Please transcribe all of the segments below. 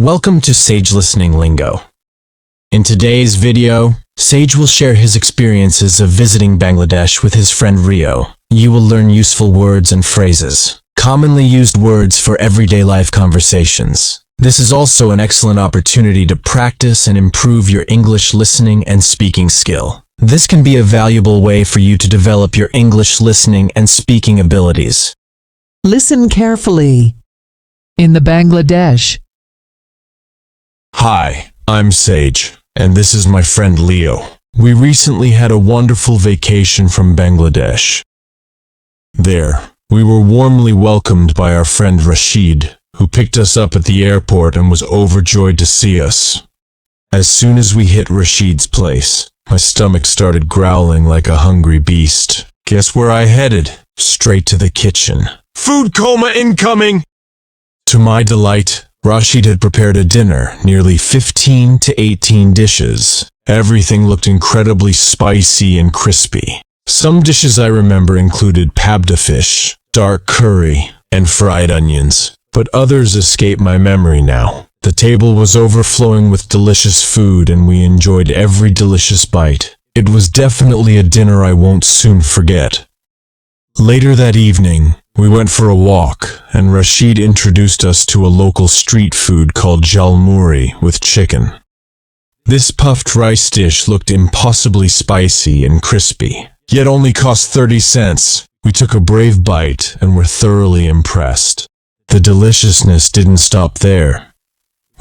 Welcome to Sage Listening Lingo. In today's video, Sage will share his experiences of visiting Bangladesh with his friend Rio. You will learn useful words and phrases, commonly used words for everyday life conversations. This is also an excellent opportunity to practice and improve your English listening and speaking skill. This can be a valuable way for you to develop your English listening and speaking abilities. Listen carefully. In the Bangladesh. Hi, I'm Sage, and this is my friend Leo. We recently had a wonderful vacation from Bangladesh. There, we were warmly welcomed by our friend Rashid, who picked us up at the airport and was overjoyed to see us. As soon as we hit Rashid's place, my stomach started growling like a hungry beast. Guess where I headed? Straight to the kitchen. Food coma incoming! To my delight, Rashid had prepared a dinner, nearly 15 to 18 dishes. Everything looked incredibly spicy and crispy. Some dishes I remember included pabda fish, dark curry, and fried onions, but others escape my memory now. The table was overflowing with delicious food and we enjoyed every delicious bite. It was definitely a dinner I won't soon forget. Later that evening, we went for a walk, and Rashid introduced us to a local street food called Jhalmuri with chicken. This puffed rice dish looked impossibly spicy and crispy, yet only cost 30 cents. We took a brave bite and were thoroughly impressed. The deliciousness didn't stop there.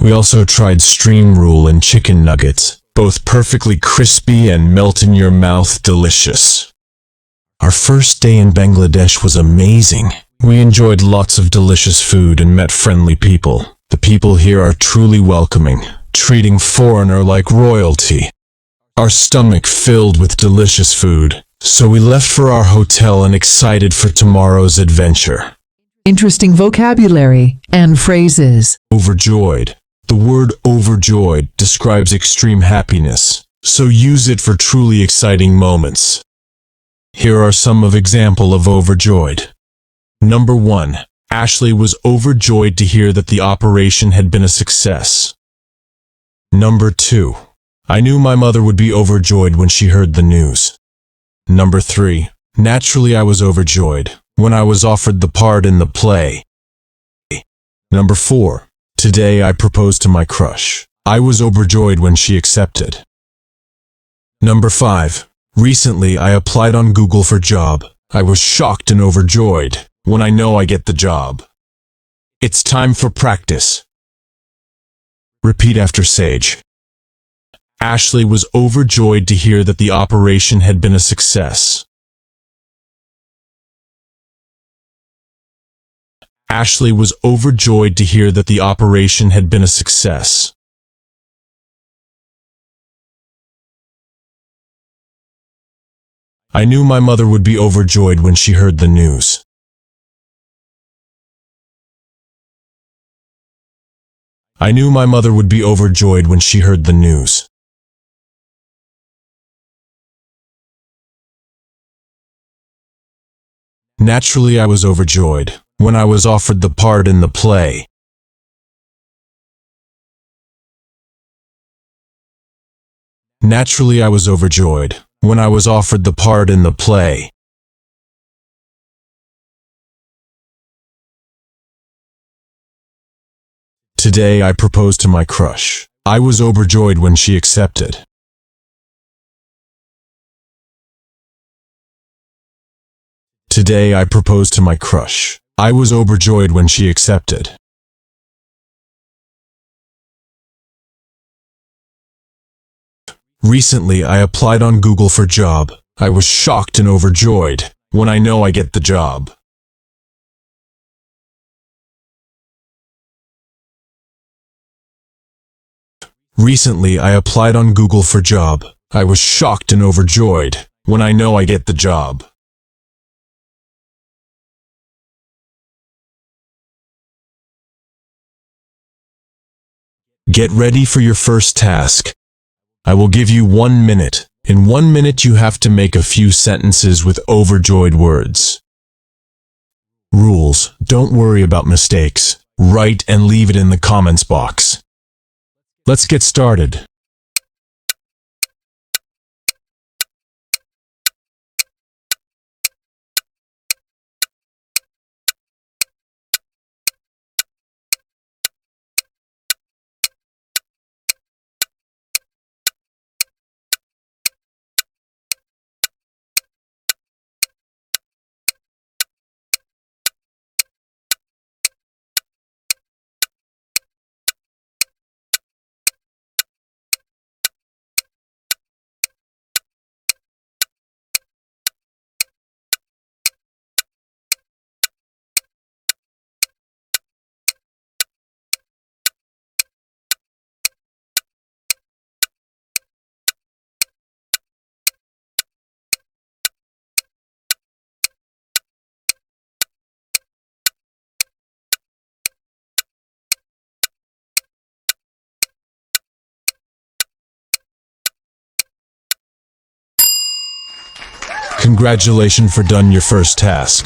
We also tried stream rool and chicken nuggets, both perfectly crispy and melt-in-your-mouth delicious. Our first day in Bangladesh was amazing. We enjoyed lots of delicious food and met friendly people. The people here are truly welcoming, treating foreigner like royalty. Our stomach filled with delicious food, so we left for our hotel and excited for tomorrow's adventure. Interesting vocabulary and phrases. Overjoyed. The word overjoyed describes extreme happiness, so use it for truly exciting moments. Here are some examples of overjoyed. Number 1. Ashley was overjoyed to hear that the operation had been a success. Number 2. I knew my mother would be overjoyed when she heard the news. Number 3. Naturally I was overjoyed when I was offered the part in the play. Number 4. Today I proposed to my crush. I was overjoyed when she accepted. Number 5. Recently, I applied on Google for job. I was shocked and overjoyed when I know I get the job. It's time for practice. Repeat after Sage. Ashley was overjoyed to hear that the operation had been a success. Ashley was overjoyed to hear that the operation had been a success. I knew my mother would be overjoyed when she heard the news. I knew my mother would be overjoyed when she heard the news. Naturally, I was overjoyed when I was offered the part in the play. Naturally, I was overjoyed when I was offered the part in the play. Today I proposed to my crush. I was overjoyed when she accepted. Today I proposed to my crush. I was overjoyed when she accepted. Recently, I applied on Google for job. I was shocked and overjoyed when I know I get the job. Recently, I applied on Google for job. I was shocked and overjoyed when I know I get the job. Get ready for your first task. I will give you 1 minute. In 1 minute you have to make a few sentences with overjoyed words. Rules: don't worry about mistakes. Write and leave it in the comments box. Let's get started. Congratulations for done your first task.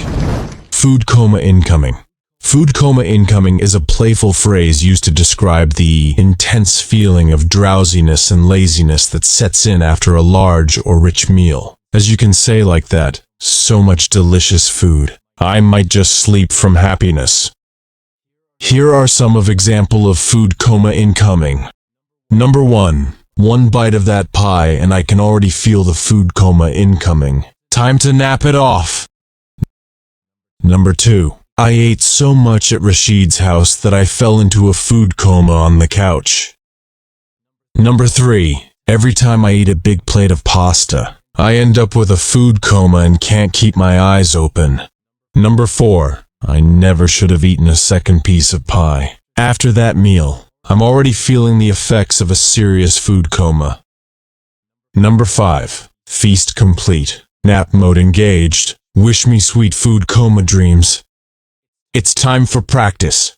Food coma incoming. Food coma incoming is a playful phrase used to describe the intense feeling of drowsiness and laziness that sets in after a large or rich meal. As you can say like that, so much delicious food. I might just sleep from happiness. Here are some of example of food coma incoming. Number 1. One bite of that pie and I can already feel the food coma incoming. Time to nap it off. Number 2. I ate so much at Rashid's house that I fell into a food coma on the couch. Number 3. Every time I eat a big plate of pasta, I end up with a food coma and can't keep my eyes open. Number 4. I never should have eaten a second piece of pie. After that meal, I'm already feeling the effects of a serious food coma. Number 5. Feast complete. Nap mode engaged. Wish me sweet food coma dreams. It's time for practice.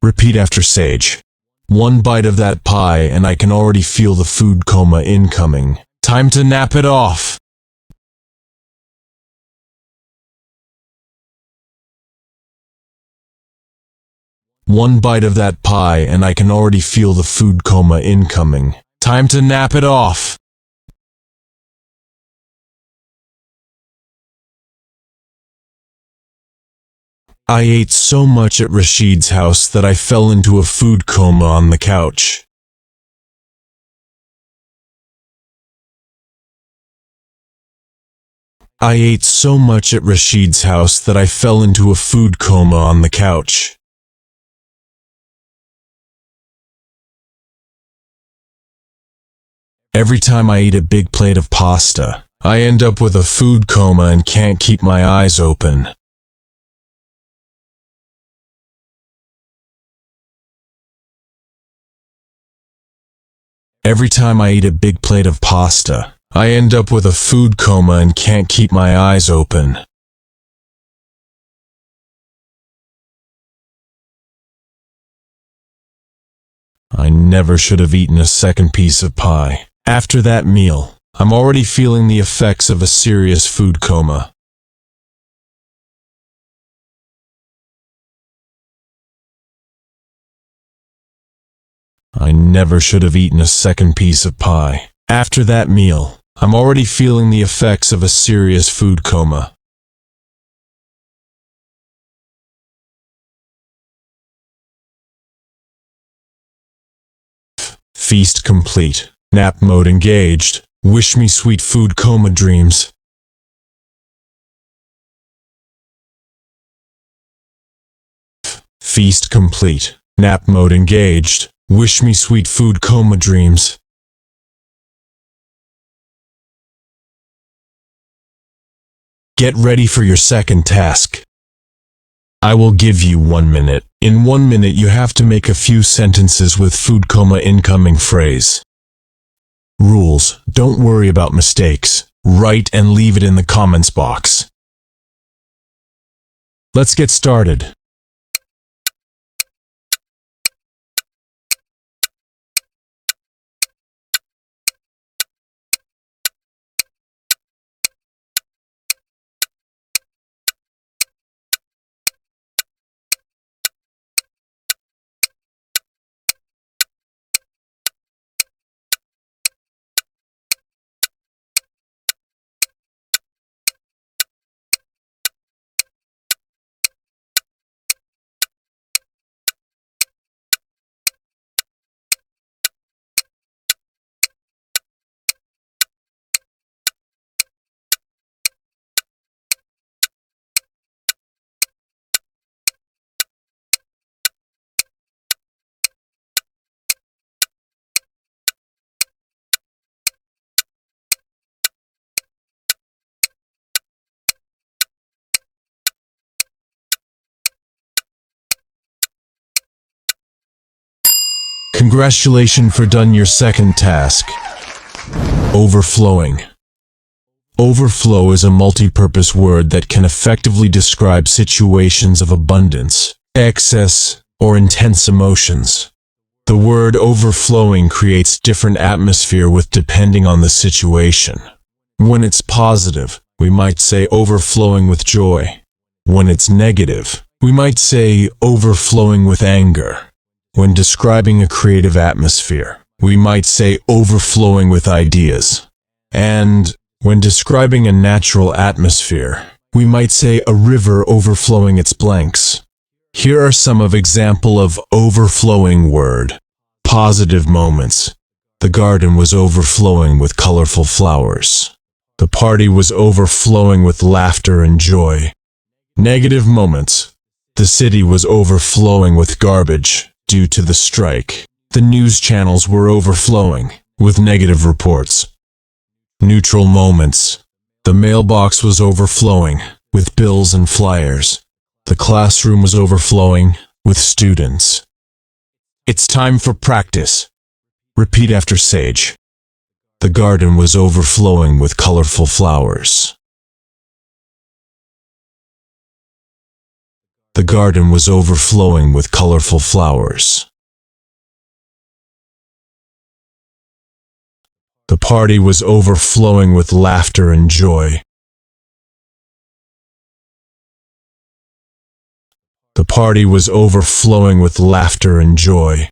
Repeat after Sage. One bite of that pie and I can already feel the food coma incoming. Time to nap it off. One bite of that pie and I can already feel the food coma incoming. Time to nap it off. I ate so much at Rashid's house that I fell into a food coma on the couch. I ate so much at Rashid's house that I fell into a food coma on the couch. Every time I eat a big plate of pasta, I end up with a food coma and can't keep my eyes open. Every time I eat a big plate of pasta, I end up with a food coma and can't keep my eyes open. I never should have eaten a second piece of pie. After that meal, I'm already feeling the effects of a serious food coma. I never should have eaten a second piece of pie. After that meal, I'm already feeling the effects of a serious food coma. Feast complete. Nap mode engaged. Wish me sweet food coma dreams. Feast complete. Nap mode engaged. Wish me sweet food coma dreams. Get ready for your second task. I will give you 1 minute. In 1 minute you have to make a few sentences with food coma incoming phrase. Rules: don't worry about mistakes. Write and leave it in the comments box. Let's get started. Congratulations for done your second task. Overflowing. Overflow is a multi-purpose word that can effectively describe situations of abundance, excess, or intense emotions. The word overflowing creates different atmosphere with depending on the situation. When it's positive, we might say overflowing with joy. When it's negative, we might say overflowing with anger. When describing a creative atmosphere, we might say overflowing with ideas. And when describing a natural atmosphere, we might say a river overflowing its blanks. Here are some of example of overflowing word. Positive moments. The garden was overflowing with colorful flowers. The party was overflowing with laughter and joy. Negative moments. The city was overflowing with garbage due to the strike. The news channels were overflowing with negative reports. Neutral moments. The mailbox was overflowing with bills and flyers. The classroom was overflowing with students. It's time for practice. Repeat after Sage. The garden was overflowing with colorful flowers. The garden was overflowing with colorful flowers. The party was overflowing with laughter and joy. The party was overflowing with laughter and joy.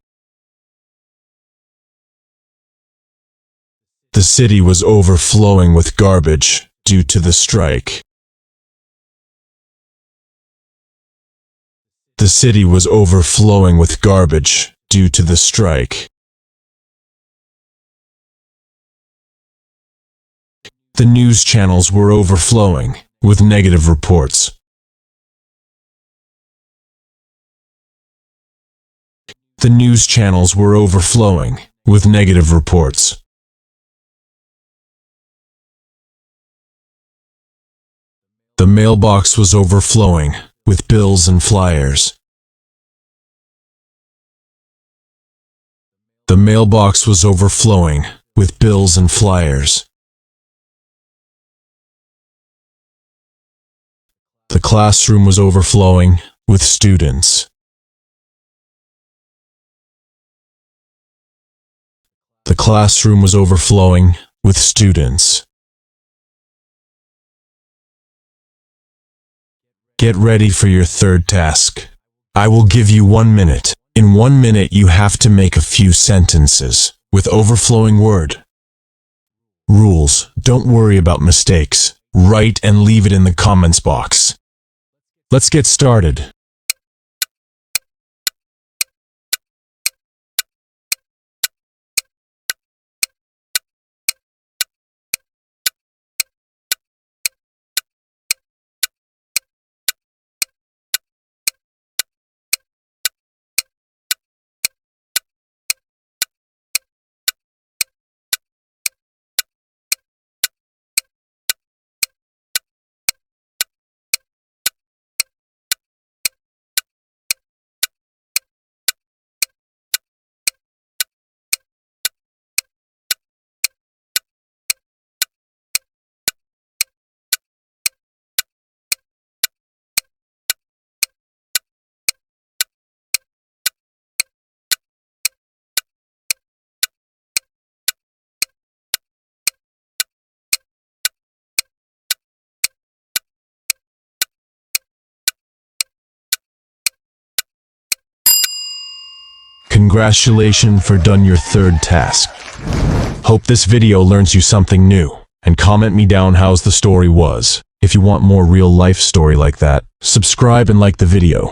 The city was overflowing with garbage due to the strike. The city was overflowing with garbage due to the strike. The news channels were overflowing with negative reports. The news channels were overflowing with negative reports. The mailbox was overflowing with bills and flyers. The mailbox was overflowing with bills and flyers. The classroom was overflowing with students. The classroom was overflowing with students. Get ready for your third task. I will give you 1 minute. In 1 minute, you have to make a few sentences with overflowing word. Rules. Don't worry about mistakes. Write and leave it in the comments box. Let's get started. Congratulations for done your third task. Hope this video learns you something new, and comment me down how's the story was. If you want more real life story like that, subscribe and like the video.